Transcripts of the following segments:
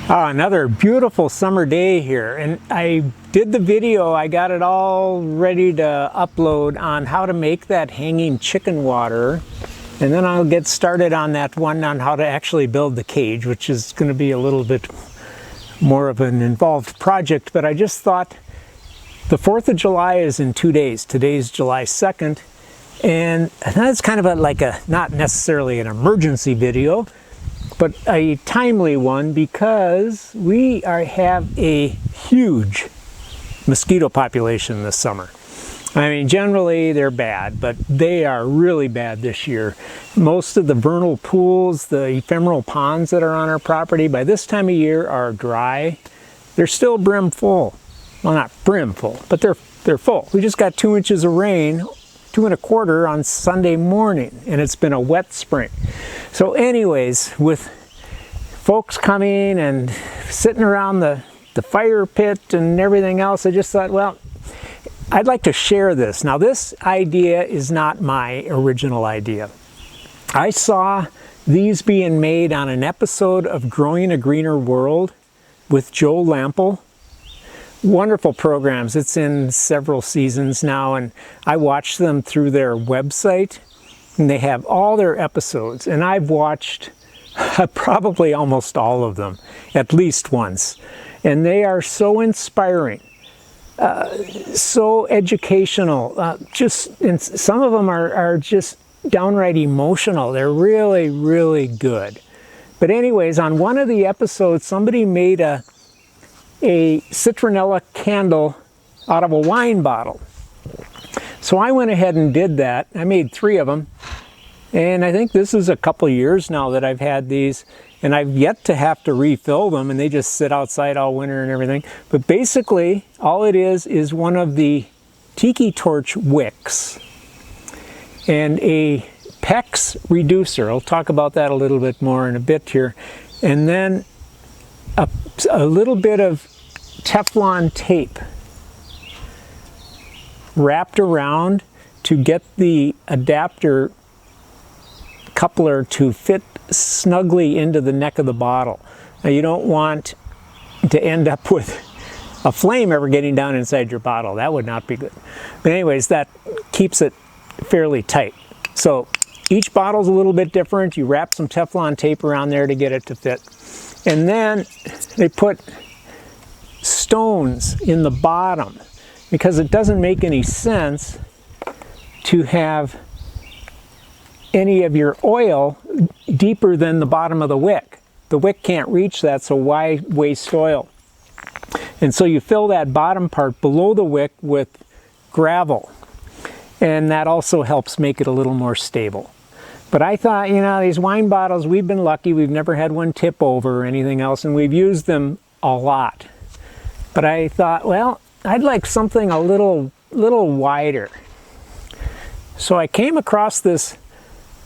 Another beautiful summer day here, and I did the video. I got it all ready to upload on how to make that hanging chicken water, and then I'll get started on that one on how to actually build the cage, which is going to be a little bit more of an involved project. But I just thought the 4th of July is in 2 days. Today's July 2nd, and that's kind of like a not necessarily an emergency video, but a timely one, because we have a huge mosquito population this summer. I mean, generally they're bad, but they are really bad this year. Most of the vernal pools, the ephemeral ponds that are on our property by this time of year are dry. They're still brim full. Well, not brim full, but they're full. We just got 2 inches of rain, 2 1/4 on Sunday morning, and it's been a wet spring. So anyways, with folks coming and sitting around the fire pit and everything else, I just thought, well, I'd like to share this. Now, this idea is not my original idea. I saw these being made on an episode of Growing a Greener World with Joe Lample. Wonderful programs. It's in several seasons now, and I watch them through their website, and they have all their episodes, and I've watched probably almost all of them at least once, and they are so inspiring, so educational, and some of them are just downright emotional. They're really, really good. But anyways, on one of the episodes, somebody made a citronella candle out of a wine bottle. So I went ahead and did that. I made 3 of them, and I think this is a couple years now that I've had these, and I've yet to have to refill them, and they just sit outside all winter and everything. But basically all it is one of the tiki torch wicks and a Pecs reducer. I'll talk about that a little bit more in a bit here. And then a little bit of Teflon tape wrapped around to get the adapter coupler to fit snugly into the neck of the bottle. Now, you don't want to end up with a flame ever getting down inside your bottle. That would not be good. But anyways, that keeps it fairly tight. So each bottle's a little bit different. You wrap some Teflon tape around there to get it to fit. And then they put stones in the bottom, because it doesn't make any sense to have any of your oil deeper than the bottom of the wick. The wick can't reach that, so why waste oil? And so you fill that bottom part below the wick with gravel, and that also helps make it a little more stable. But I thought, you know, these wine bottles, we've been lucky. We've never had one tip over or anything else, and we've used them a lot. But I thought, well, I'd like something a little wider. So I came across this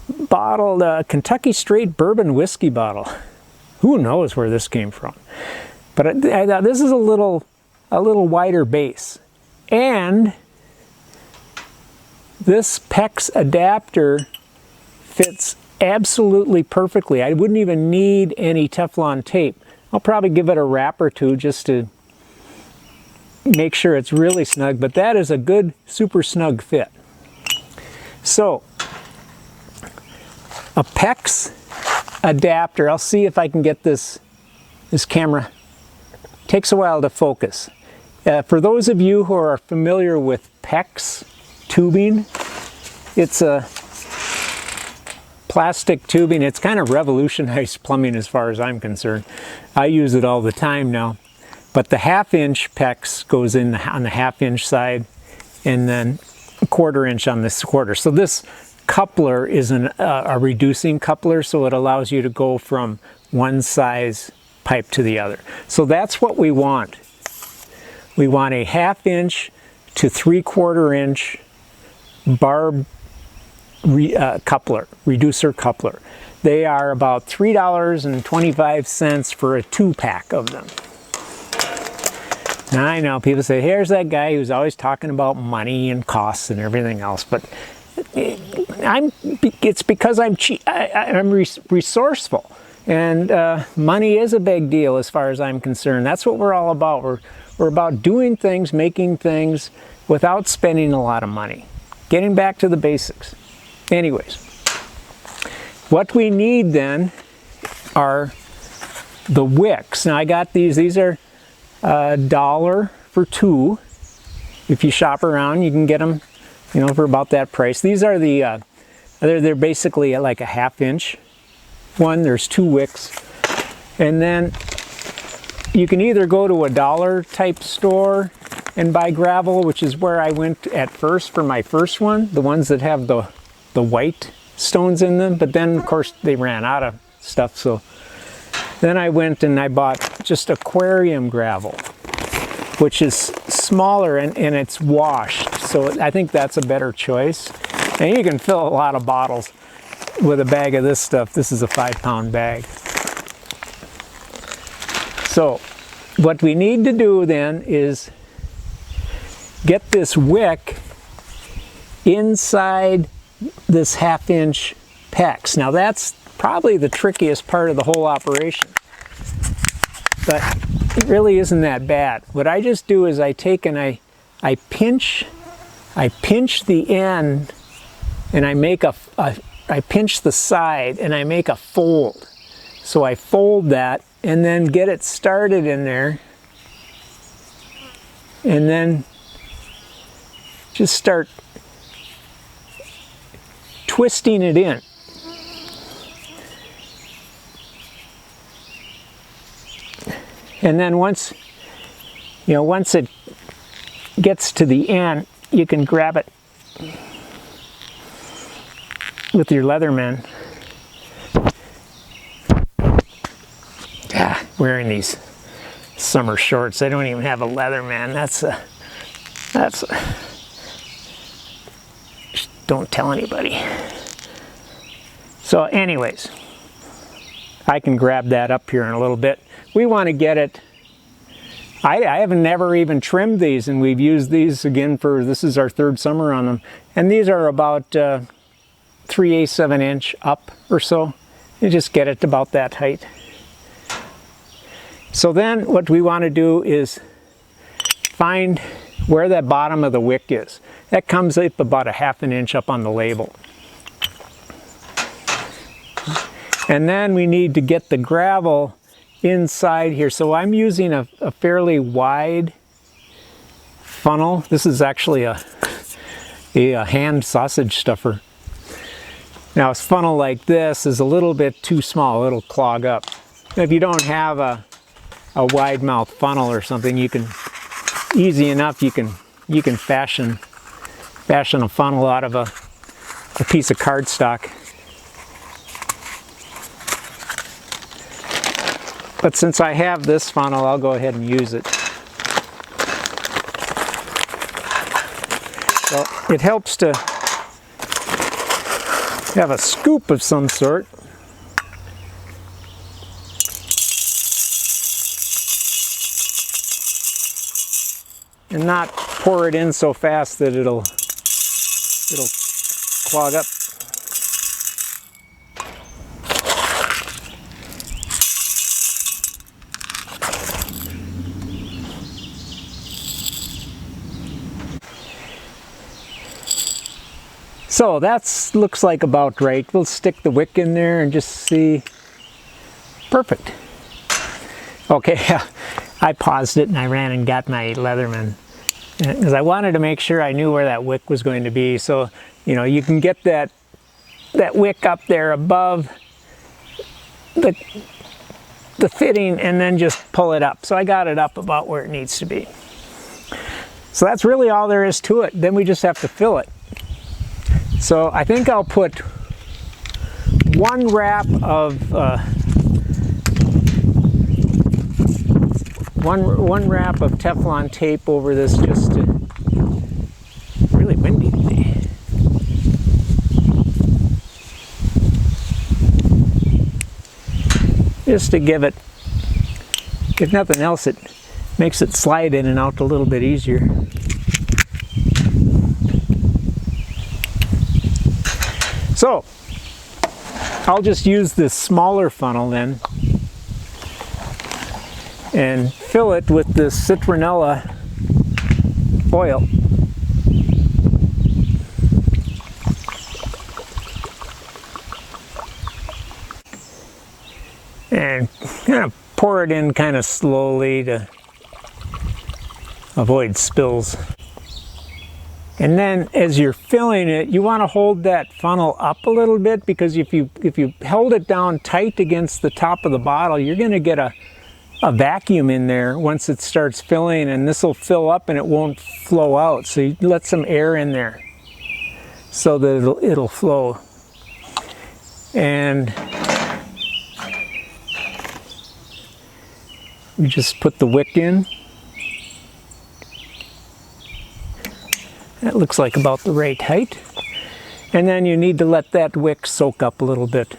bottle, the Kentucky Straight Bourbon Whiskey bottle. Who knows where this came from? But I thought this is a little wider base. And this Pecs Adapter fits absolutely perfectly. I wouldn't even need any Teflon tape. I'll probably give it a wrap or two just to make sure it's really snug, but that is a good, super snug fit. So, a Pecs Adapter. I'll see if I can get this camera. Takes a while to focus. For those of you who are familiar with Pecs tubing, it's a plastic tubing. It's kind of revolutionized plumbing as far as I'm concerned. I use it all the time now. But the 1/2 inch Pecs goes in on the 1/2 inch side, and then a 1/4 inch on this 1/4. So this coupler is a reducing coupler, so it allows you to go from one size pipe to the other. So that's what we want. We want a 1/2 inch to 3/4 inch barb coupler, reducer coupler. They are about $3.25 for a 2-pack of them. Now, I know people say, here's that guy who's always talking about money and costs and everything else, but it's because I'm resourceful. And money is a big deal as far as I'm concerned. That's what we're all about. We're about doing things, making things without spending a lot of money. Getting back to the basics. Anyways, what we need then are the wicks. Now I got these are $1 for 2. If you shop around, you can get them, you know, for about that price. These are the, they're basically like a 1/2 inch one. There's 2 wicks. And then you can either go to a dollar type store and buy gravel, which is where I went at first for my first one, the ones that have the white stones in them, but then of course they ran out of stuff, so then I went and I bought just aquarium gravel, which is smaller and it's washed, so I think that's a better choice. And you can fill a lot of bottles with a bag of this stuff. This is a 5-pound bag. So what we need to do then is get this wick inside this 1/2 inch pecs. Now that's probably the trickiest part of the whole operation, but it really isn't that bad. What I just do is I take and I pinch the end, and I make I pinch the side and I make a fold. So I fold that and then get it started in there, and then just start twisting it in. And then once it gets to the end, you can grab it with your Leatherman. Wearing these summer shorts, I don't even have a Leatherman. That's don't tell anybody. So anyways, I can grab that up here in a little bit. We want to get it, I haven't never even trimmed these, and we've used these again for, this is our 3rd summer on them. And these are about 3/8 of an inch up or so. You just get it about that height. So then what we want to do is find where that bottom of the wick is. That comes up about a 1/2 inch up on the label. And then we need to get the gravel inside here. So I'm using a fairly wide funnel. This is actually a hand sausage stuffer. Now a funnel like this is a little bit too small. It'll clog up. If you don't have a wide mouth funnel or something, you can easy enough you can fashion a funnel out of a piece of cardstock. But since I have this funnel, I'll go ahead and use it. So it helps to have a scoop of some sort. And not pour it in so fast that it'll clog up. So that looks like about right. We'll stick the wick in there and just see. Perfect. Okay, I paused it and I ran and got my Leatherman because I wanted to make sure I knew where that wick was going to be. So, you know, you can get that wick up there above the fitting and then just pull it up. So I got it up about where it needs to be. So that's really all there is to it. Then we just have to fill it. So I think I'll put one wrap of one wrap of Teflon tape over this, just to, really windy today. Just to give it, if nothing else, it makes it slide in and out a little bit easier. So I'll just use this smaller funnel then and fill it with this Citronella oil. And kind of pour it in kind of slowly to avoid spills. And then as you're filling it, you want to hold that funnel up a little bit, because if you held it down tight against the top of the bottle, you're going to get a vacuum in there once it starts filling, and this will fill up and it won't flow out. So you let some air in there so that it'll flow. And we just put the wick in. That looks like about the right height. And then you need to let that wick soak up a little bit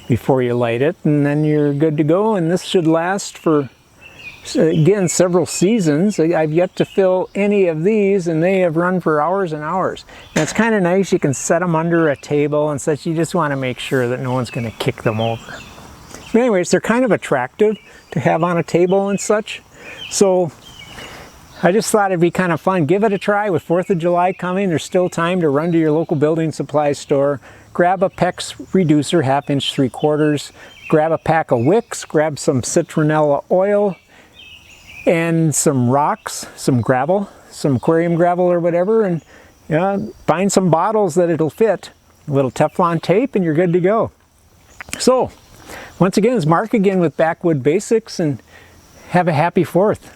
before you light it, and then you're good to go. And this should last for, again, several seasons. I've yet to fill any of these, and they have run for hours and hours. And it's kind of nice. You can set them under a table and such. You just want to make sure that no one's going to kick them over. But anyways, they're kind of attractive to have on a table and such. So I just thought it'd be kind of fun. Give it a try with 4th of July coming. There's still time to run to your local building supply store, grab a Pecs reducer, 1/2 inch 3/4, grab a pack of Wicks, grab some Citronella oil, and some rocks, some gravel, some aquarium gravel or whatever, and find some bottles that it'll fit. A little Teflon tape and you're good to go. So, once again, it's Mark again with Backwood Basics, and have a happy 4th.